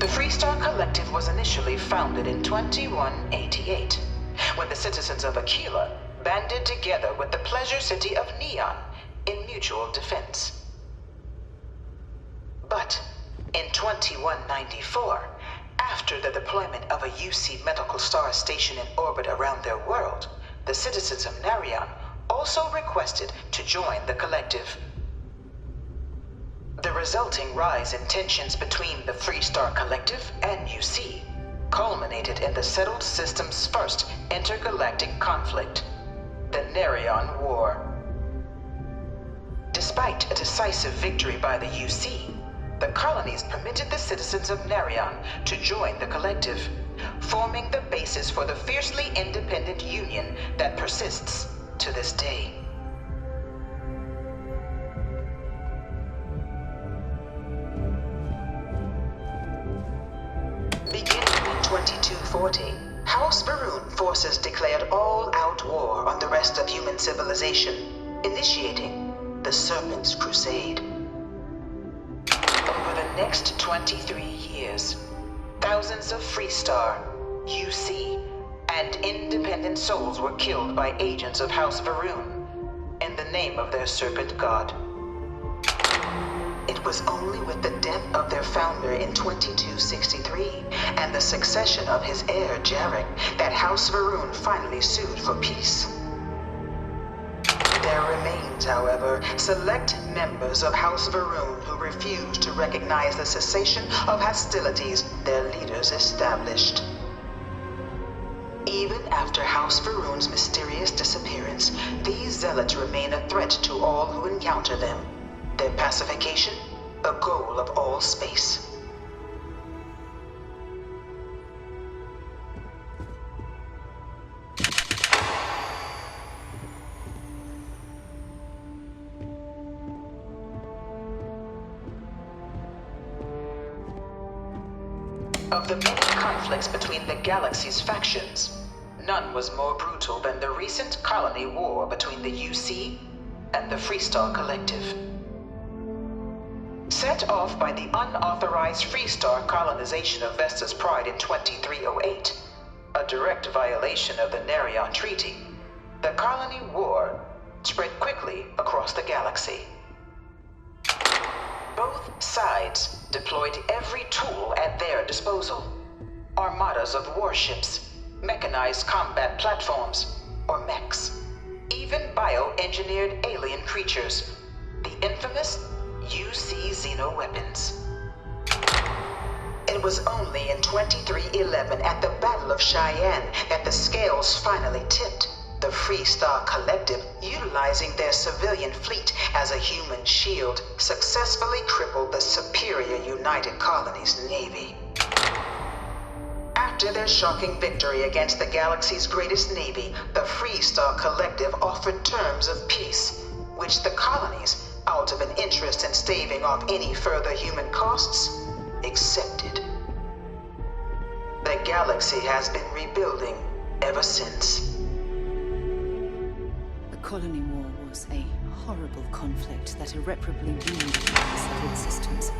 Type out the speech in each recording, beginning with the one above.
The Freestar Collective was initially founded in 2188, when the citizens of Aquila banded together with the pleasure city of Neon in mutual defense. But in 2194, after the deployment of a UC medical star station in orbit around their world, the citizens of Narion also requested to join the collective. The resulting rise in tensions between the Freestar Collective and UC culminated in the settled system's first intergalactic conflict, the Narion War. Despite a decisive victory by the UC, the colonies permitted the citizens of Narion to join the collective, forming the basis for the fiercely independent union that persists to this day. Beginning in 2240, House Varun forces declared all-out war on the rest of human civilization, initiating the Serpent's Crusade. Over the next 23 years, thousands of Freestar, UC, and independent souls were killed by agents of House Varun in the name of their serpent god. It was only with the death of their founder in 2263 and the succession of his heir Jarek that House Varun finally sued for peace. There remains, however, select members of House Varun who refuse to recognize the cessation of hostilities their leaders established. Even after House Varun's mysterious disappearance, these zealots remain a threat to all who encounter them. Their pacification, a goal of all space. Of the many conflicts between the galaxy's factions, none was more brutal than the recent colony war between the UC and the Freestar Collective. Set off by the unauthorized Freestar colonization of Vesta's Pride in 2308, a direct violation of the Narion Treaty, the colony war spread quickly across the galaxy. Both sides deployed every tool at their disposal. Armadas of warships, mechanized combat platforms, or mechs, even bioengineered alien creatures, the infamous UC xeno-weapons. It was only in 2311 at the Battle of Cheyenne that the scales finally tipped. The Freestar Collective, utilizing their civilian fleet as a human shield, successfully crippled the superior United Colonies Navy. After their shocking victory against the galaxy's greatest navy, the Freestar Collective offered terms of peace, which the colonies, out of an interest in staving off any further human costs, accepted. The galaxy has been rebuilding ever since. The colony war was a horrible conflict that irreparably ruined the settled systems.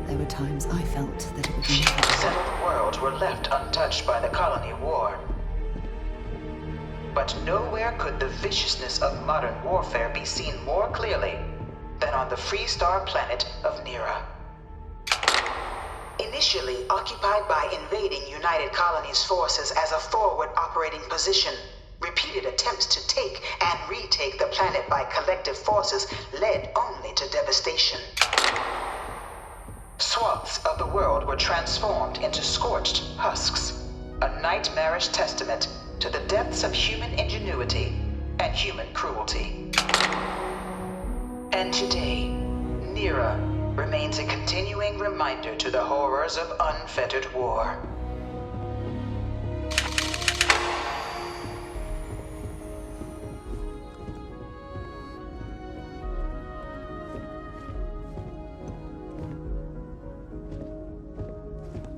There were times I felt that it would be... Few settled worlds were left untouched by the colony war. But nowhere could the viciousness of modern warfare be seen more clearly than on the Freestar planet of Nira. Initially occupied by invading United Colonies forces as a forward operating position, repeated attempts to take and retake the planet by collective forces led only to devastation. Swaths of the world were transformed into scorched husks, a nightmarish testament to the depths of human ingenuity and human cruelty. And today, Nira remains a continuing reminder to the horrors of unfettered war.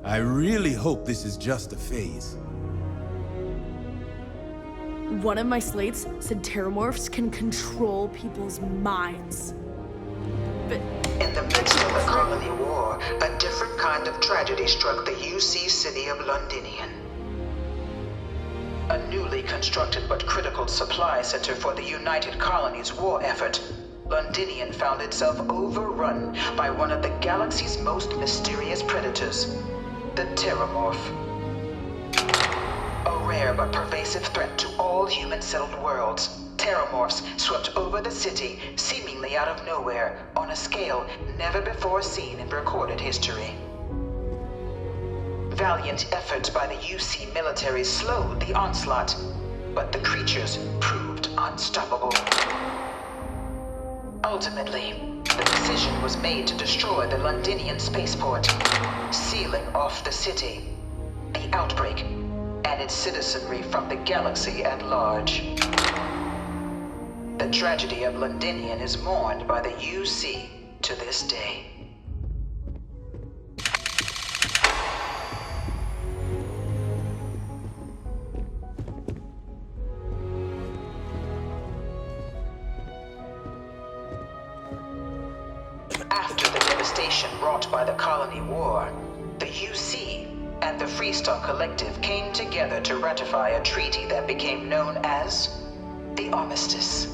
I really hope this is just a phase. One of my slates said terramorphs can control people's minds. but... In the midst of the Colony War, a different kind of tragedy struck the UC city of Londinian. A newly constructed but critical supply center for the United Colony's war effort, Londinian found itself overrun by one of the galaxy's most mysterious predators, the Terramorph. A rare but pervasive threat to all human-settled worlds, Terramorphs swept over the city, seemingly out of nowhere, on a scale never before seen in recorded history. Valiant efforts by the UC military slowed the onslaught, but the creatures proved unstoppable. Ultimately, the decision was made to destroy the Londinian spaceport, sealing off the city, the outbreak, and its citizenry from the galaxy at large. The tragedy of Londinian is mourned by the UC to this day. After the devastation wrought by the Colony War, the UC and the Freestar Collective came together to ratify a treaty that became known as the Armistice.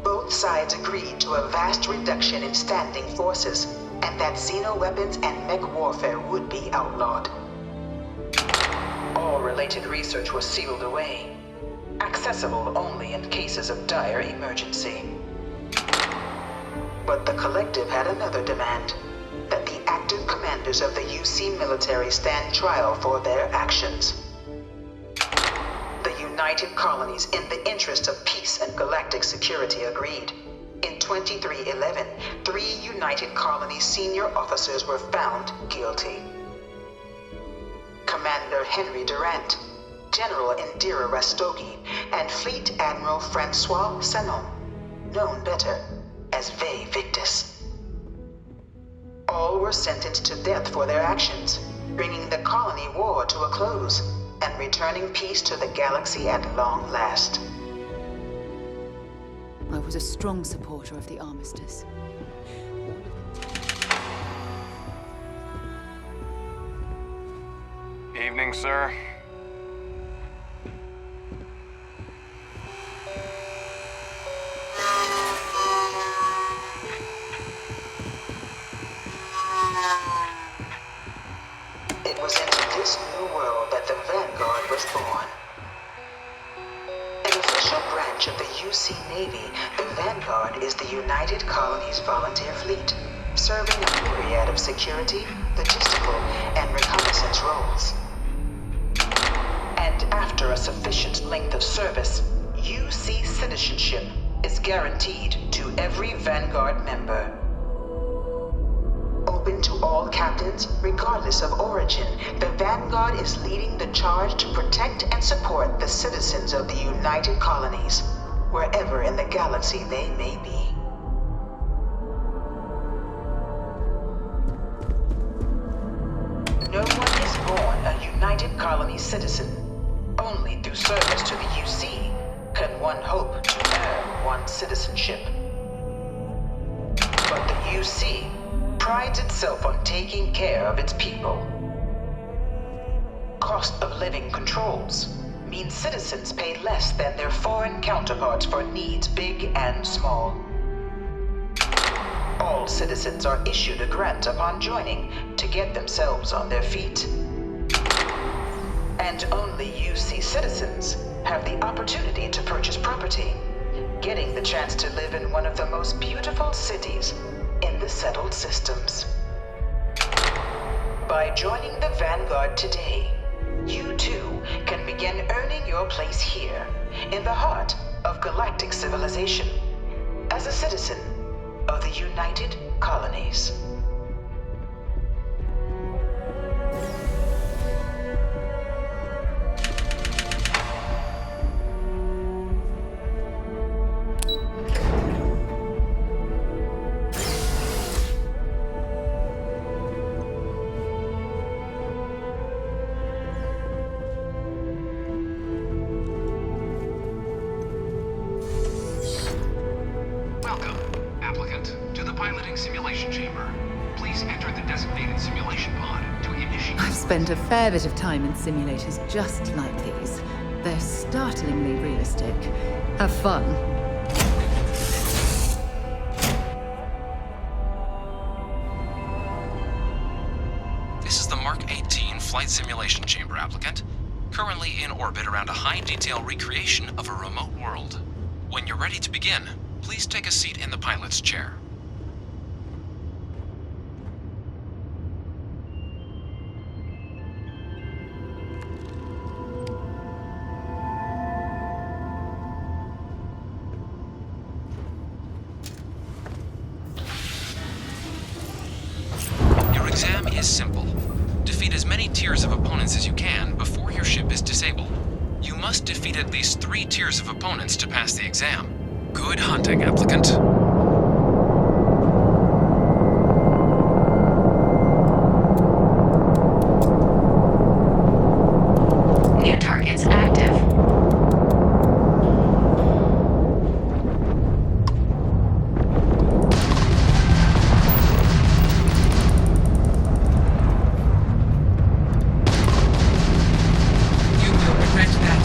Both sides agreed to a vast reduction in standing forces, and that xeno-weapons and mech warfare would be outlawed. All related research was sealed away, accessible only in cases of dire emergency. But the Collective had another demand, that the active commanders of the UC military stand trial for their actions. The United Colonies, in the interest of peace and galactic security, agreed. In 2311, 3 United Colonies senior officers were found guilty. Commander Henry Durant, General Indira Rastogi, and Fleet Admiral Francois Sanon, known better as Ve Victus. All were sentenced to death for their actions, bringing the Colony War to a close and returning peace to the galaxy at long last. I was a strong supporter of the Armistice. Evening, sir. It was into this new world that the Vanguard was born. An official branch of the UC Navy, the Vanguard is the United Colonies Volunteer Fleet, serving a myriad of security, logistical, and reconnaissance roles. And after a sufficient length of service, UC citizenship is guaranteed to every Vanguard member. Open to all captains, regardless of origin, the Vanguard is leading the charge to protect and support the citizens of the United Colonies, wherever in the galaxy they may be. No one is born a United Colony citizen. Only through service to the UC can one hope to earn one's citizenship. But the UC prides itself on taking care of its people. Cost of living controls mean citizens pay less than their foreign counterparts for needs big and small. All citizens are issued a grant upon joining to get themselves on their feet. And only UC citizens have the opportunity to purchase property, getting the chance to live in one of the most beautiful cities in the settled systems. By joining the Vanguard today, you too can begin earning your place here, in the heart of galactic civilization, as a citizen of the United Colonies. Welcome, applicant. piloting simulation chamber. Please enter the designated simulation pod to initiate... I've spent a fair bit of time in simulators just like these. They're startlingly realistic. Have fun. This is the Mark 18 Flight Simulation Chamber applicant, currently in orbit around a high-detail recreation of a remote world. When you're ready to begin, please take a seat in the pilot's chair. Your exam is simple. Defeat as many tiers of opponents as you can before your ship is disabled. You must defeat at least 3 tiers of opponents to pass the exam. Good hunting, applicant. New targets active. You will regret that.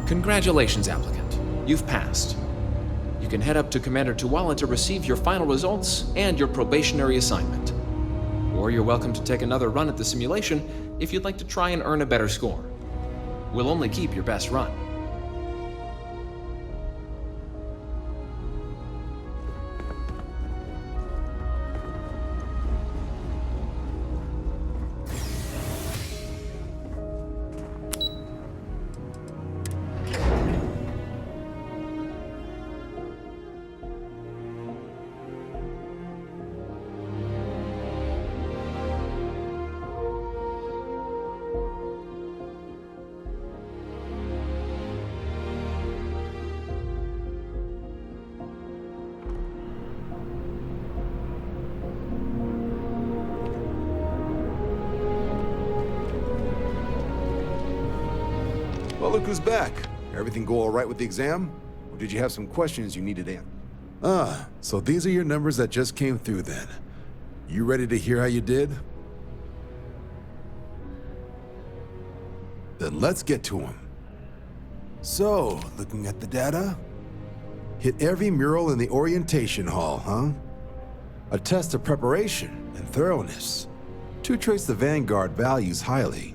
Congratulations, applicant. You've passed. You can head up to Commander Tuwala to receive your final results and your probationary assignment. Or you're welcome to take another run at the simulation if you'd like to try and earn a better score. We'll only keep your best run. Well, look who's back. Everything go all right with the exam? Or did you have some questions you needed answered? Ah, so these are your numbers that just came through then. You ready to hear how you did? Then let's get to them. So, looking at the data, hit every mural in the orientation hall, huh? A test of preparation and thoroughness. To trace the Vanguard values highly.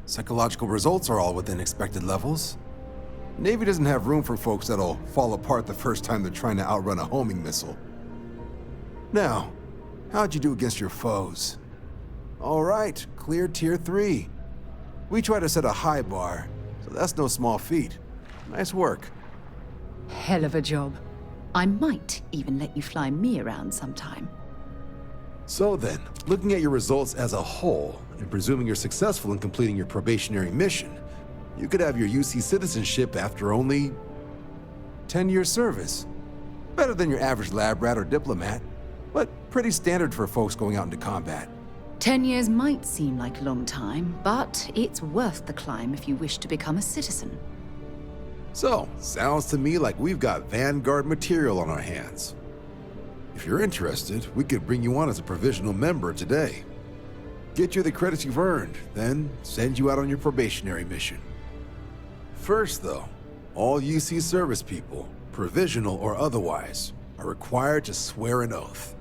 Psychological results are all within expected levels. Navy doesn't have room for folks that'll fall apart the first time they're trying to outrun a homing missile. Now, how'd you do against your foes? All right, clear Tier 3. We try to set a high bar, so that's no small feat. Nice work. Hell of a job. I might even let you fly me around sometime. So then, looking at your results as a whole, and presuming you're successful in completing your probationary mission, you could have your UC citizenship after only 10 years service. Better than your average lab rat or diplomat, but pretty standard for folks going out into combat. 10 years might seem like a long time, but it's worth the climb if you wish to become a citizen. So, sounds to me like we've got Vanguard material on our hands. If you're interested, we could bring you on as a provisional member today. Get you the credits you've earned, then send you out on your probationary mission. First, though, all UC service people, provisional or otherwise, are required to swear an oath.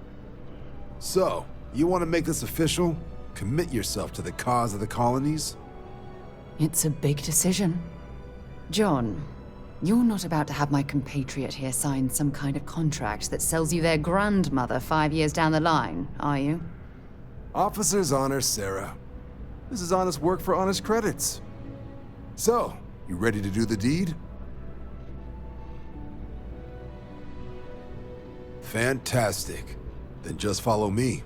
So, you want to make this official? Commit yourself to the cause of the colonies? It's a big decision. John, you're not about to have my compatriot here sign some kind of contract that sells you their grandmother 5 years down the line, are you? Officer's honor, Sarah. This is honest work for honest credits. So, you ready to do the deed? Fantastic. Then just follow me.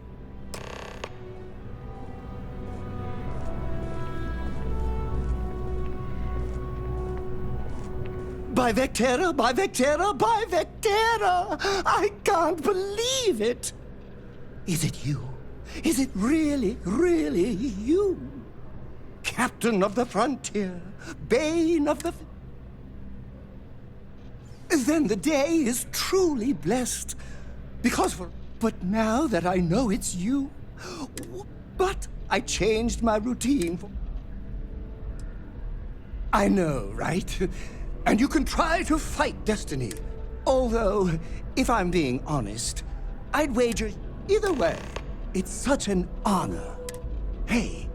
By Vectera, by Vectera, by Vectera! I can't believe it! Is it you? Is it really, really you? Captain of the frontier, bane of the... Then the day is truly blessed. But now that I know it's you... But I changed my routine for... I know, right? And you can try to fight destiny. Although, if I'm being honest, I'd wager either way. It's such an honor. Hey,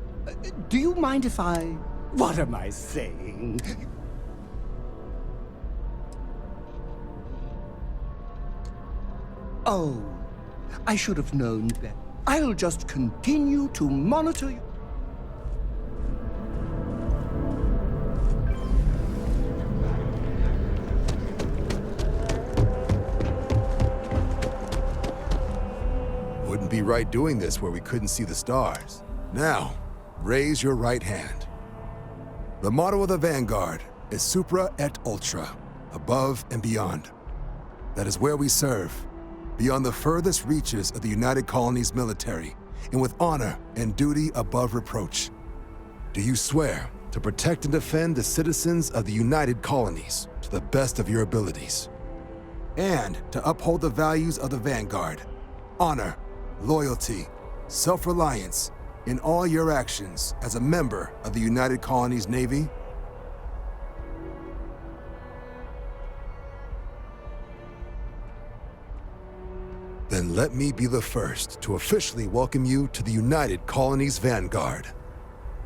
do you mind if I... What am I saying? Oh, I should have known better. I'll just continue to monitor you. Wouldn't be right doing this where we couldn't see the stars. Now, raise your right hand. The motto of the Vanguard is Supra et Ultra, above and beyond. That is where we serve, beyond the furthest reaches of the United Colonies military, and with honor and duty above reproach. Do you swear to protect and defend the citizens of the United Colonies to the best of your abilities? And to uphold the values of the Vanguard, honor, loyalty, self-reliance in all your actions as a member of the United Colonies Navy? Then let me be the first to officially welcome you to the United Colonies Vanguard.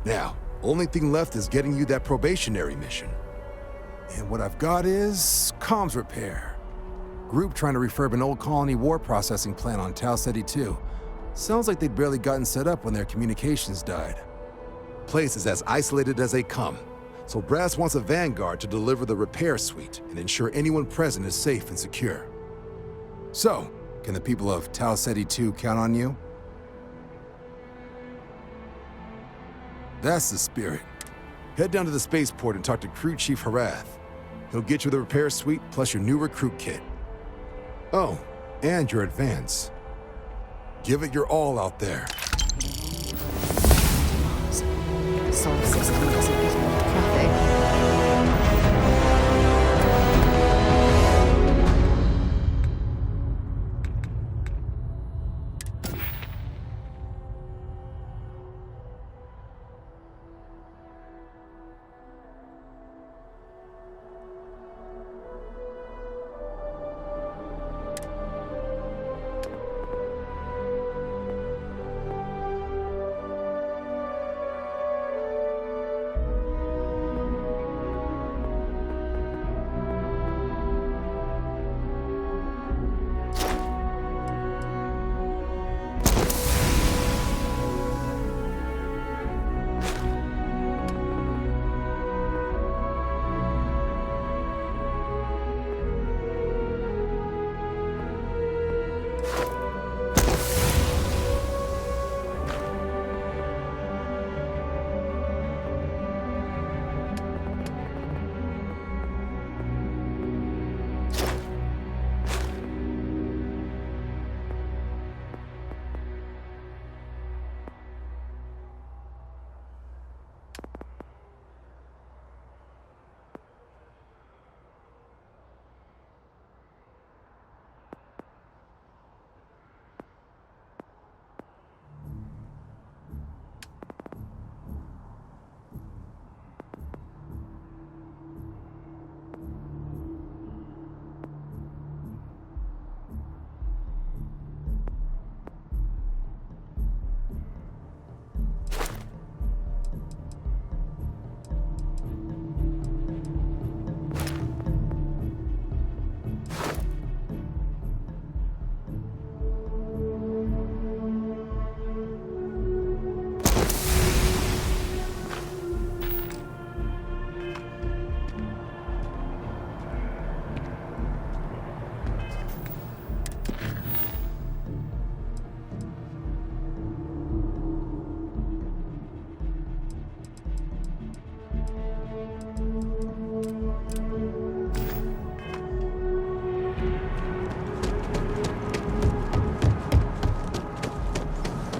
Now, only thing left is getting you that probationary mission. And what I've got is comms repair. Group trying to refurb an old colony war processing plant on Tau Ceti 2. Sounds like they'd barely gotten set up when their communications died. Place is as isolated as they come, so Brass wants a Vanguard to deliver the repair suite and ensure anyone present is safe and secure. So, can the people of Tau Ceti 2 count on you? That's the spirit. Head down to the spaceport and talk to Crew Chief Harath. He'll get you the repair suite plus your new recruit kit. Oh, and your advance. Give it your all out there. Solar system doesn't get enough traffic.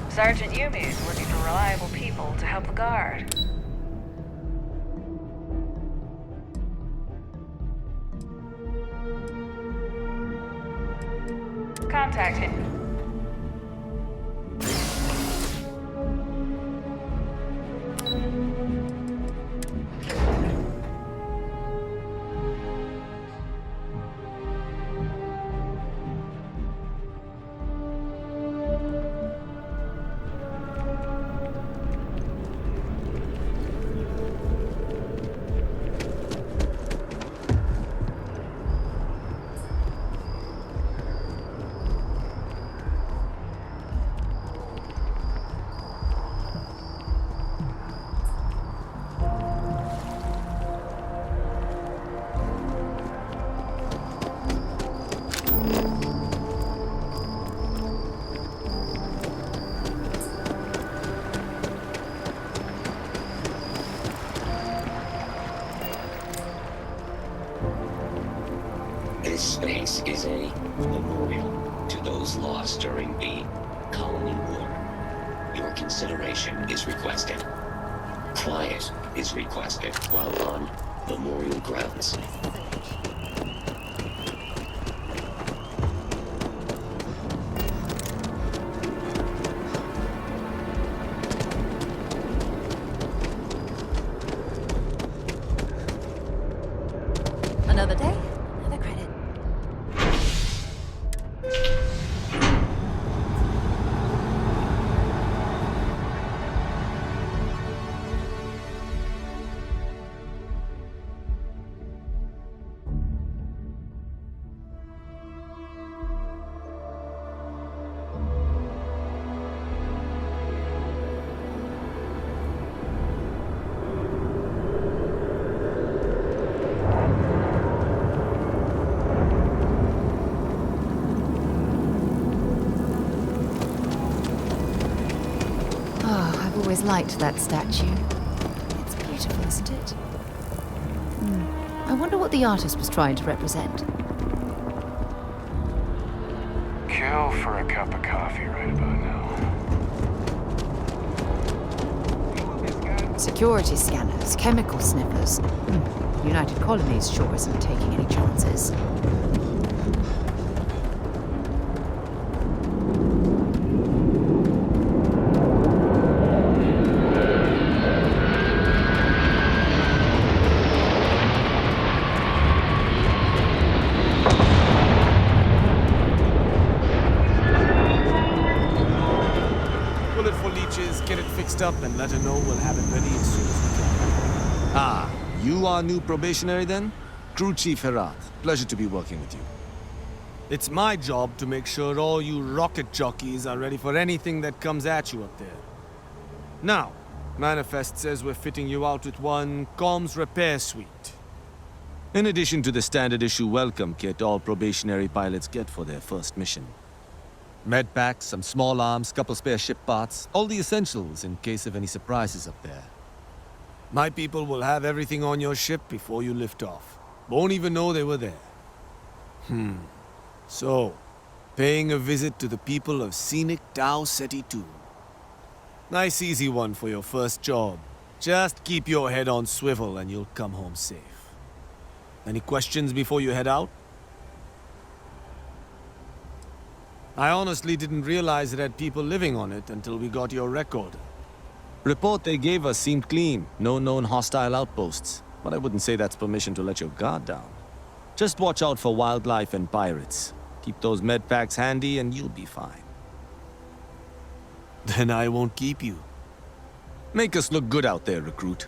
Sergeant Yumi is looking for reliable people to help the guard. Contact him. This space is a memorial to those lost during the Colony War. Your consideration is requested. Quiet is requested while on memorial grounds. Another day, another credit. always liked that statue. It's beautiful, isn't it? I wonder what the artist was trying to represent. Kill for a cup of coffee right about now. Security scanners, chemical sniffers. United Colonies sure isn't taking any chances. Bullet for leeches, get it fixed up, and let her know we'll have it ready as soon as we can. Ah, you are new probationary then? Crew Chief Herat. Pleasure to be working with you. It's my job to make sure all you rocket jockeys are ready for anything that comes at you up there. Now, Manifest says we're fitting you out with one comms repair suite. In addition to the standard issue welcome kit all probationary pilots get for their first mission. Med packs, some small arms, couple spare ship parts, all the essentials in case of any surprises up there. My people will have everything on your ship before you lift off. Won't even know they were there. So, paying a visit to the people of scenic Tau Ceti 2. Nice easy one for your first job. Just keep your head on swivel and you'll come home safe. Any questions before you head out? I honestly didn't realize it had people living on it until we got your record. Report they gave us seemed clean. No known hostile outposts. But I wouldn't say that's permission to let your guard down. Just watch out for wildlife and pirates. Keep those med packs handy and you'll be fine. Then I won't keep you. Make us look good out there, recruit.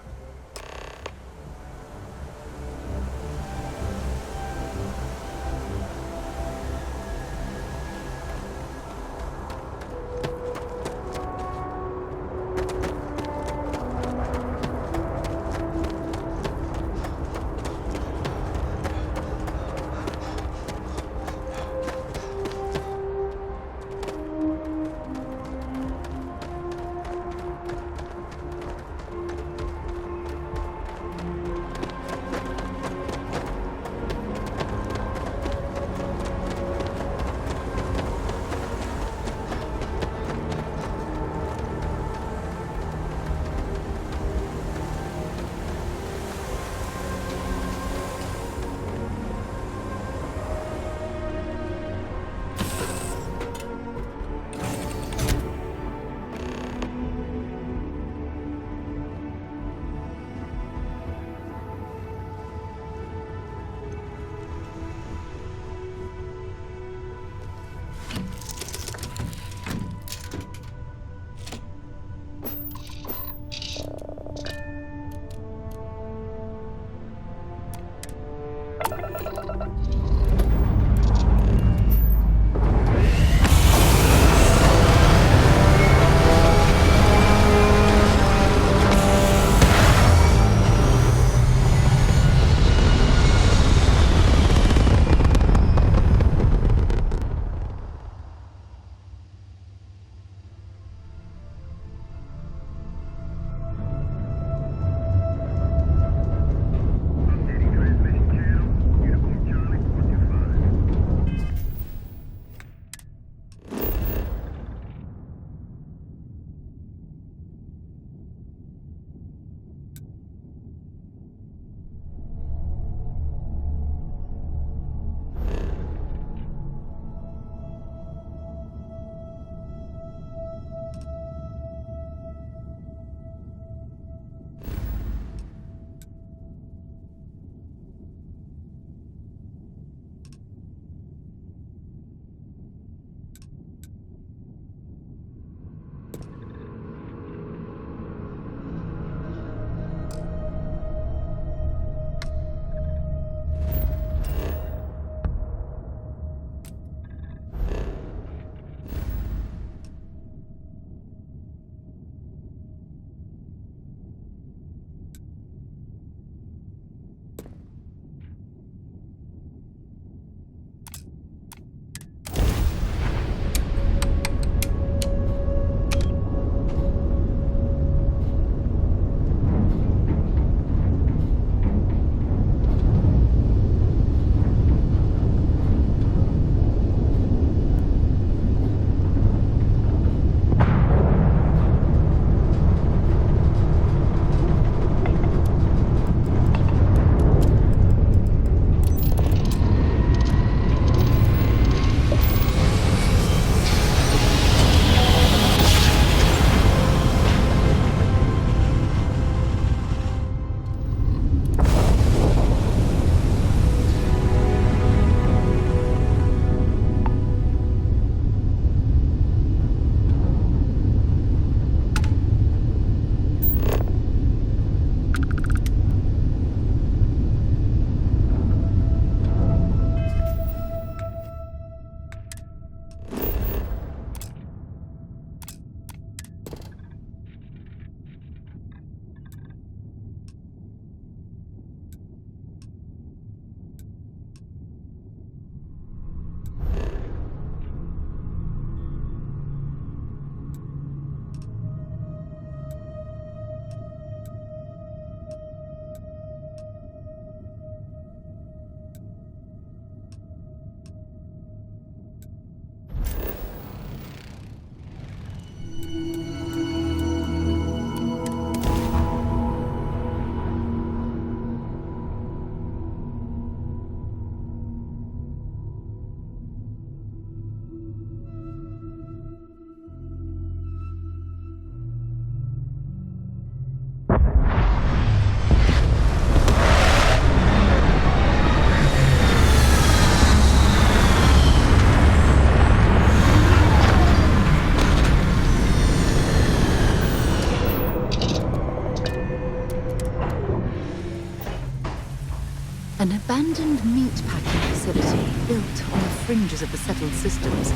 abandoned meatpacking facility built on the fringes of the settled systems.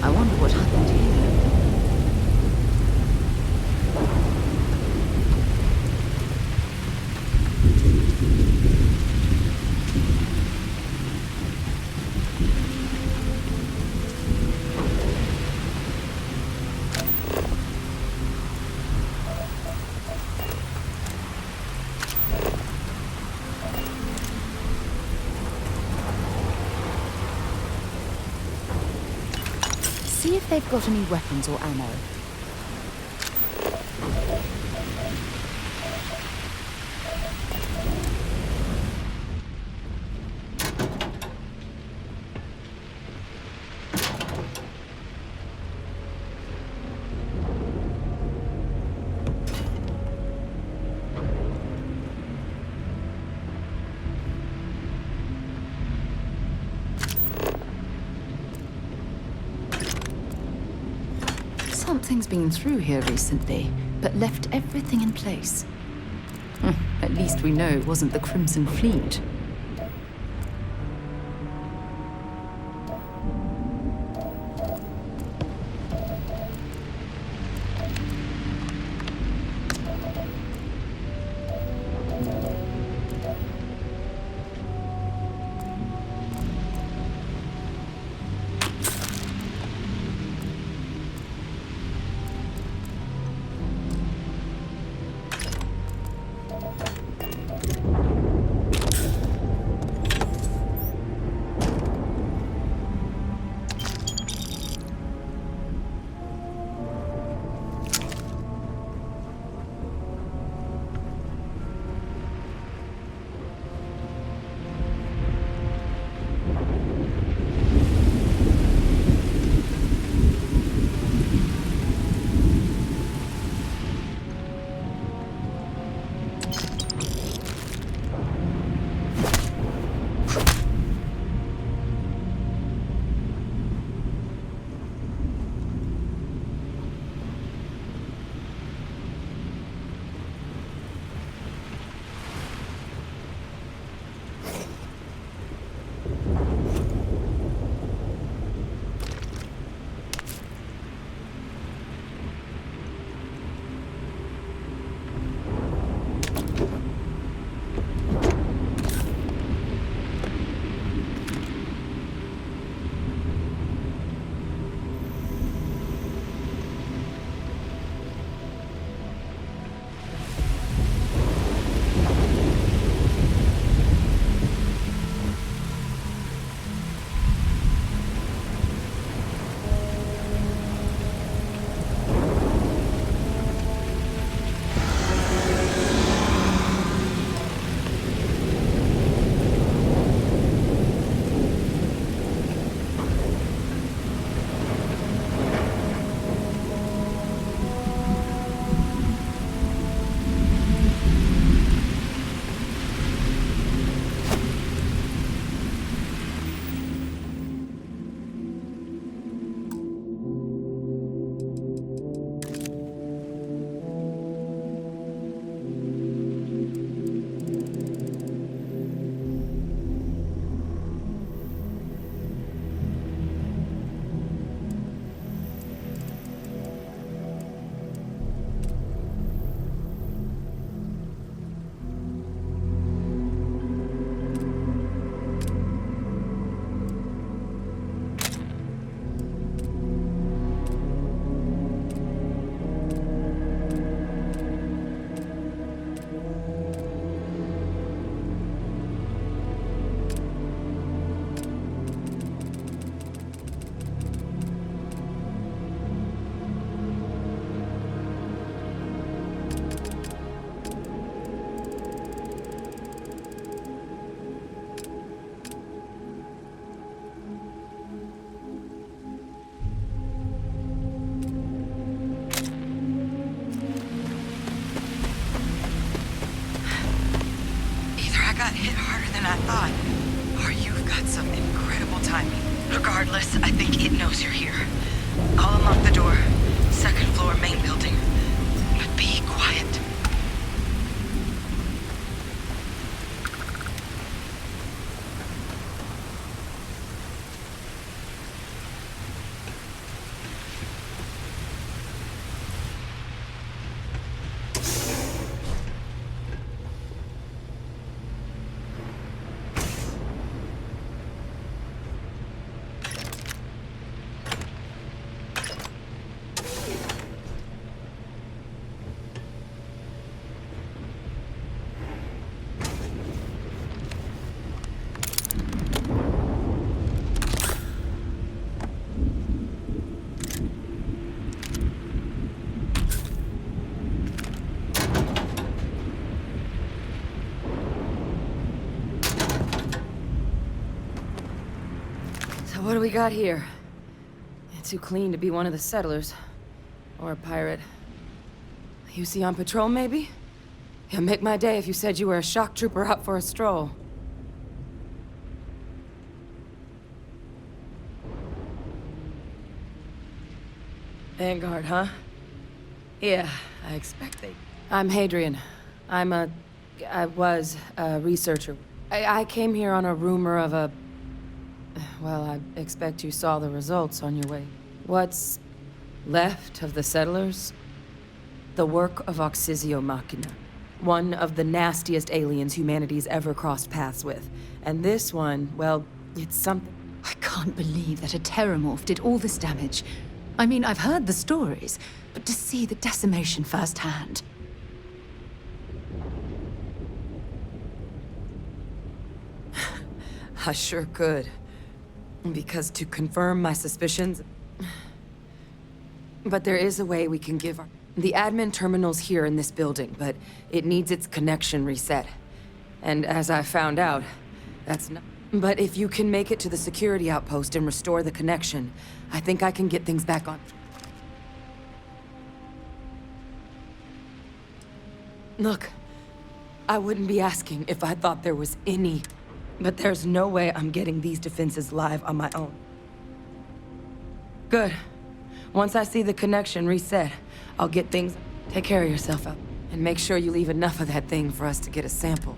I wonder what happened here. See if they've got any weapons or ammo. Something's been through here recently, but left everything in place. At least we know it wasn't the Crimson Fleet. got hit harder than I thought. Or you've got some incredible timing. Regardless, I think it knows you're here. I'll unlock the door. Second floor, main building. But be quiet. do we got here? Too clean to be one of the settlers. Or a pirate. You see on patrol, maybe? It'd make my day if you said you were a shock trooper out for a stroll. Vanguard, huh? Yeah, I expect they... I'm Hadrian. I was a researcher. I came here on a rumor of a... Well, I expect you saw the results on your way. What's left of the settlers? The work of Oxysio Machina. One of the nastiest aliens humanity's ever crossed paths with. And this one, well, it's something... I can't believe that a terramorph did all this damage. I mean, I've heard the stories, but to see the decimation firsthand... I sure could. Because to confirm my suspicions... But there is a way we can give our... The admin terminal's here in this building, but it needs its connection reset. And as I found out, that's not... But if you can make it to the security outpost and restore the connection, I think I can get things back on... Look, I wouldn't be asking if I thought there was any... But there's no way I'm getting these defenses live on my own. Good. Once I see the connection reset, I'll get things... Take care of yourself out. And make sure you leave enough of that thing for us to get a sample.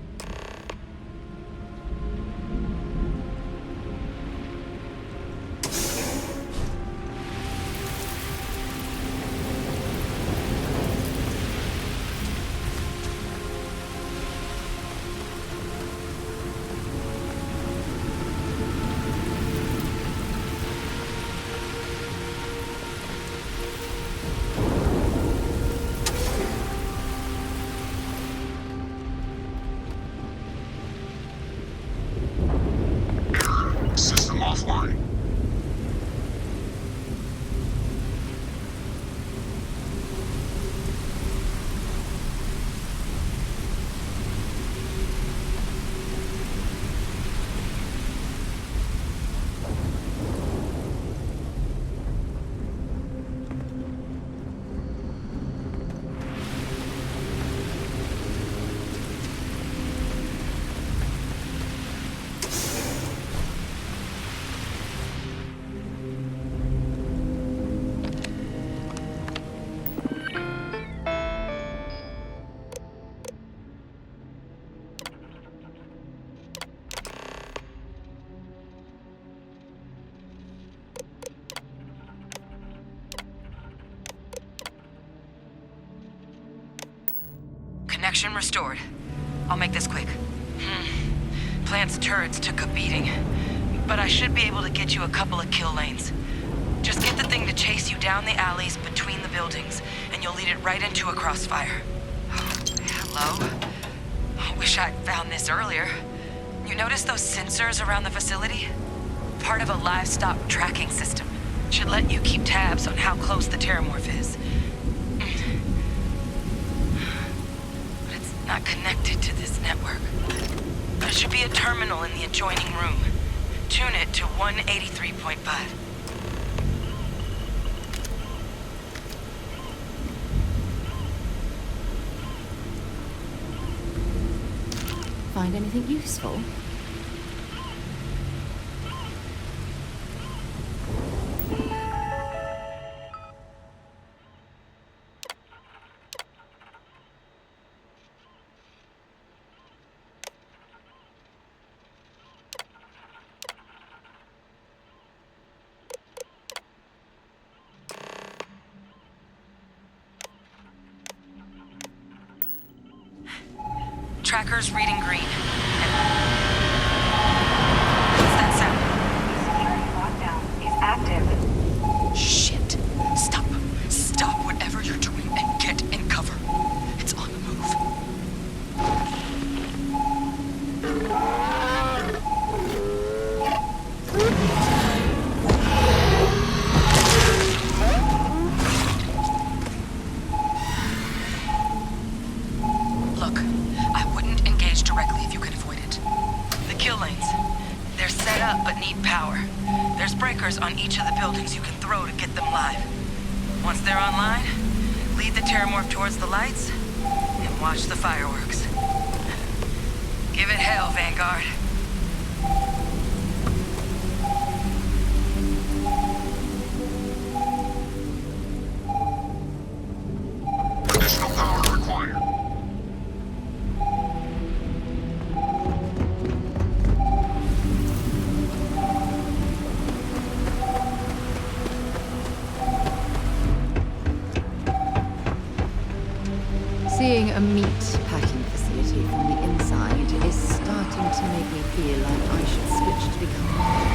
System offline. Connection restored. I'll make this quick. Plant's turrets took a beating, but I should be able to get you a couple of kill lanes. Just get the thing to chase you down the alleys between the buildings, and you'll lead it right into a crossfire. Hello? I wish I'd found this earlier. You notice those sensors around the facility? Part of a livestock tracking system. Should let you keep tabs on how close the terramorph is. But it's not connected to this network. There should be a terminal in the adjoining room. Tune it to 183.5. Find anything useful? Tracker's reading green. What's that sound? Security lockdown is active. Shit. Stop. Stop whatever you're doing and get in cover. It's on the move. Look, I wouldn't engage directly if you could on each of the buildings you can throw to get them live. Once they're online, lead the Terramorph towards the lights and watch the fireworks. Give it hell, Vanguard. Additional power required. Seeing a meat packing facility from the inside is starting to make me feel like I should switch to become a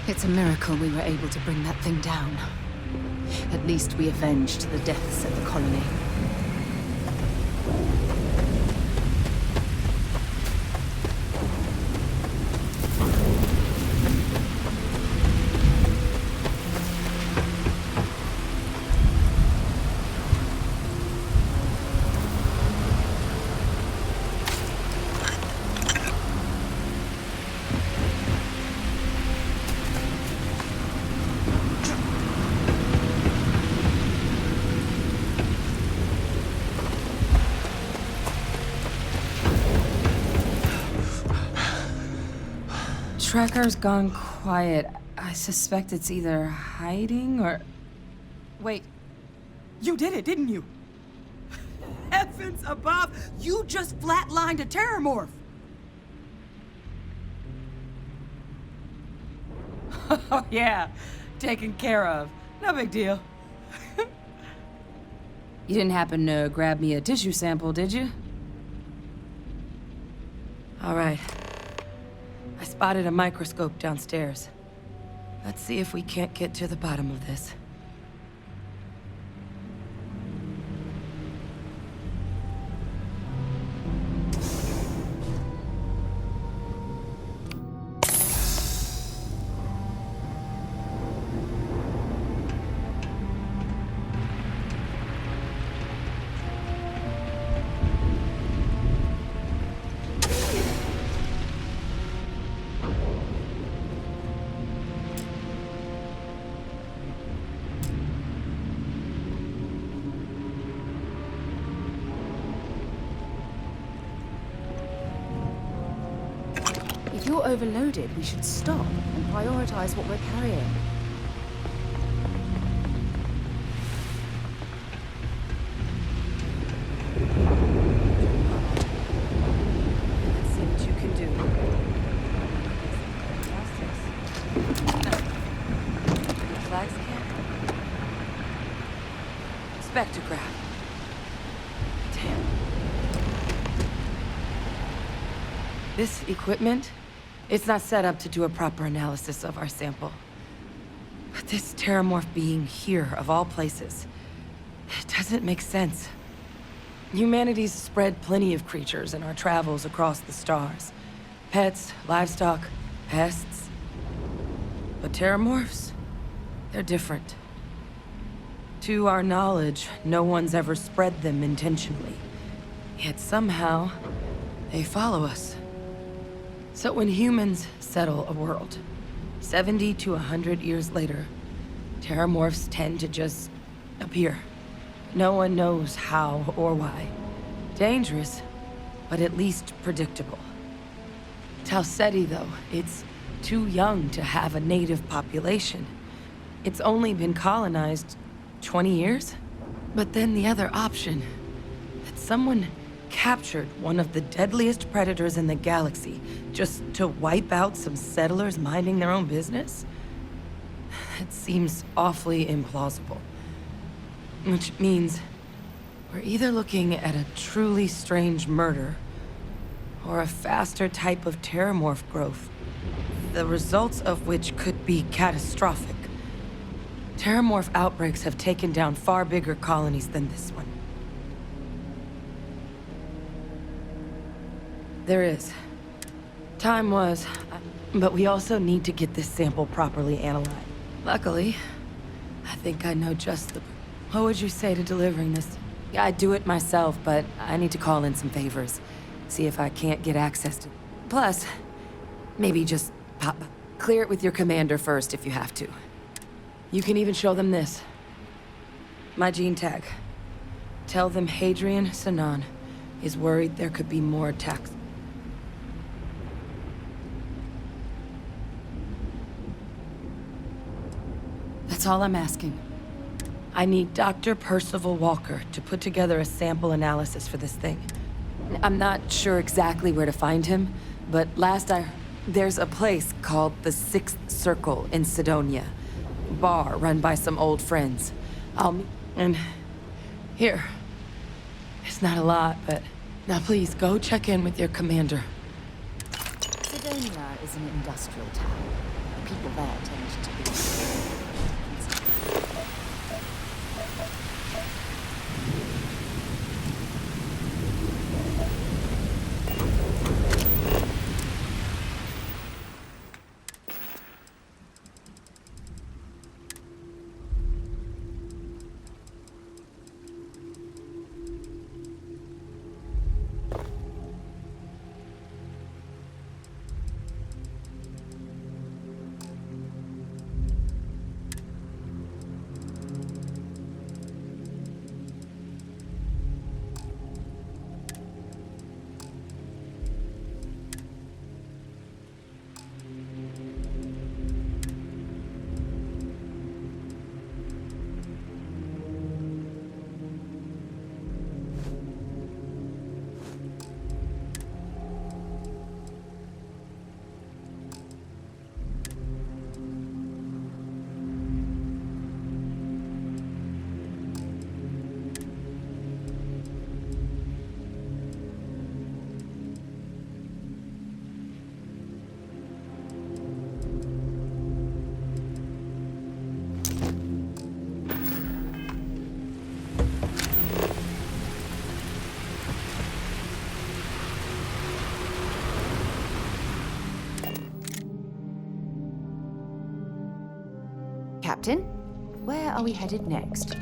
It's a miracle we were able to bring that thing down. At least we avenged the deaths at the colony. Tracker's gone quiet. I suspect it's either hiding or... Wait. You did it, didn't you? Heavens above! You just flatlined a Terramorph! Oh, yeah. Taken care of. No big deal. You didn't happen to grab me a tissue sample, did you? All right. I spotted a microscope downstairs. Let's see if we can't get to the bottom of this. If you're overloaded, we should stop and prioritize what we're carrying. That seemed too This equipment, it's not set up to do a proper analysis of our sample. But this terramorph being here, of all places, it doesn't make sense. Humanity's spread plenty of creatures in our travels across the stars. Pets, livestock, pests. But terramorphs, they're different. To our knowledge, no one's ever spread them intentionally. Yet somehow, they follow us. So when humans settle a world, 70 to 100 years later, terramorphs tend to just appear. No one knows how or why. Dangerous, but at least predictable. Tau Ceti, though, it's too young to have a native population. It's only been colonized 20 years? But then the other option, that someone captured one of the deadliest predators in the galaxy just to wipe out some settlers minding their own business? It seems awfully implausible. Which means we're either looking at a truly strange murder or a faster type of terramorph growth, the results of which could be catastrophic. Terramorph outbreaks have taken down far bigger colonies than this one. There is. Time was, but we also need to get this sample properly analyzed. Luckily, I think I know just the... What would you say to delivering this? I'd do it myself, but I need to call in some favors. See if I can't get access to... Plus, maybe just clear it with your commander first if you have to. You can even show them this. My gene tag. Tell them Hadrian Sanan is worried there could be more attacks. That's all I'm asking. I need Dr. Percival Walker to put together a sample analysis for this thing. I'm not sure exactly where to find him, but there's a place called the Sixth Circle in Sidonia. Bar run by some old friends. And here. It's not a lot, but now please go check in with your commander. Sidonia is an industrial town. People there tend to be... Captain, where are we headed next?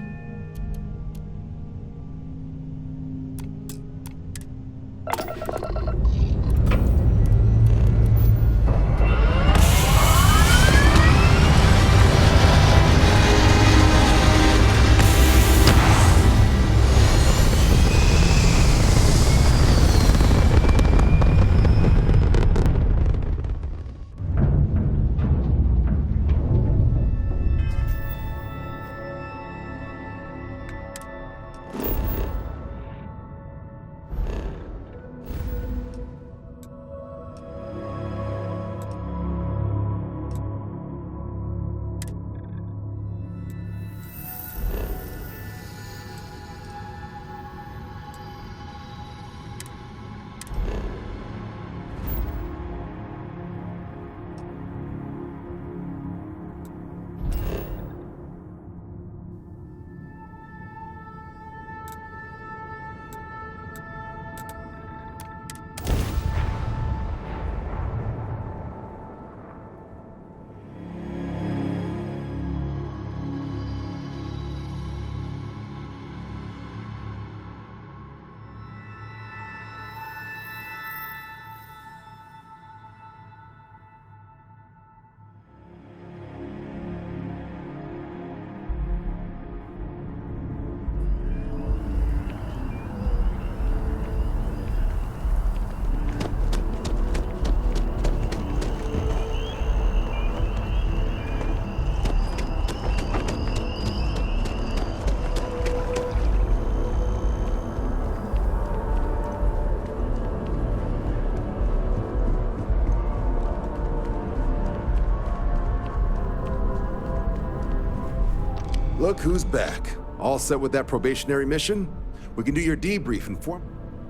Look who's back. All set with that probationary mission? We can do your debrief and form...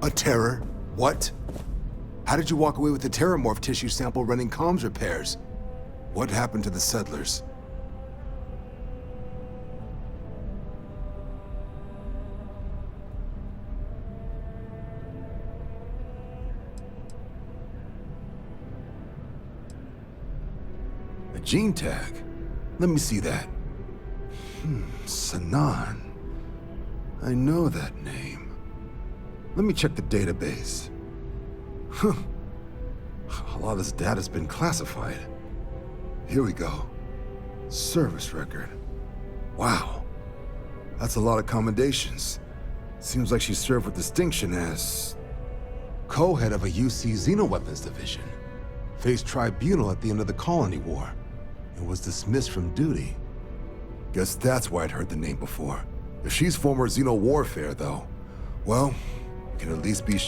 A terror? What? How did you walk away with the terramorph tissue sample running comms repairs? What happened to the settlers? A gene tag? Let me see that. Sanan. I know that name. Let me check the database. Huh. A lot of this data's been classified. Here we go. Service record. Wow. That's a lot of commendations. Seems like she served with distinction as... co-head of a UC Xenoweapons division. Faced tribunal at the end of the Colony War. And was dismissed from duty. Guess that's why I'd heard the name before. If she's former Xeno warfare, though, well, we can at least be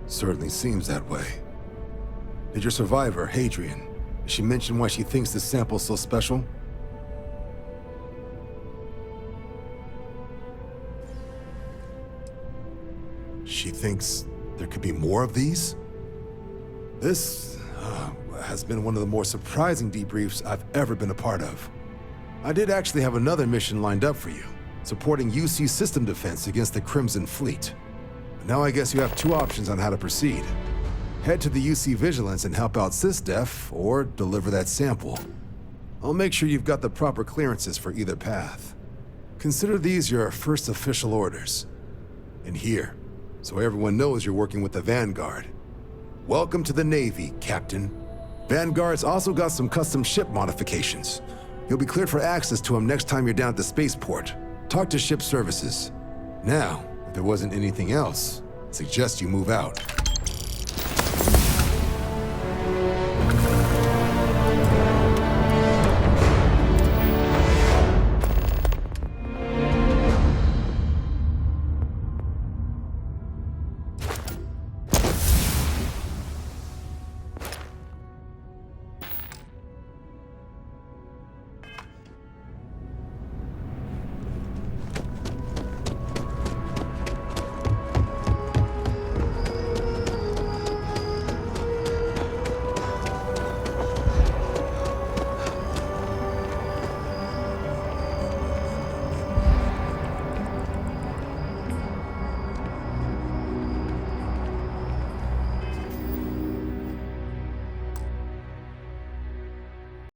Certainly seems that way. Did your survivor, Hadrian, did she mention why she thinks this sample's so special? She thinks there could be more of these? This has been one of the more surprising debriefs I've ever been a part of. I did actually have another mission lined up for you, supporting UC system defense against the Crimson Fleet. But now I guess you have two options on how to proceed. Head to the UC Vigilance and help out SysDef, or deliver that sample. I'll make sure you've got the proper clearances for either path. Consider these your first official orders. And here, so everyone knows you're working with the Vanguard. Welcome to the Navy, Captain. Vanguard's also got some custom ship modifications. You'll be cleared for access to them next time you're down at the spaceport. Talk to ship services. Now, if there wasn't anything else, I suggest you move out.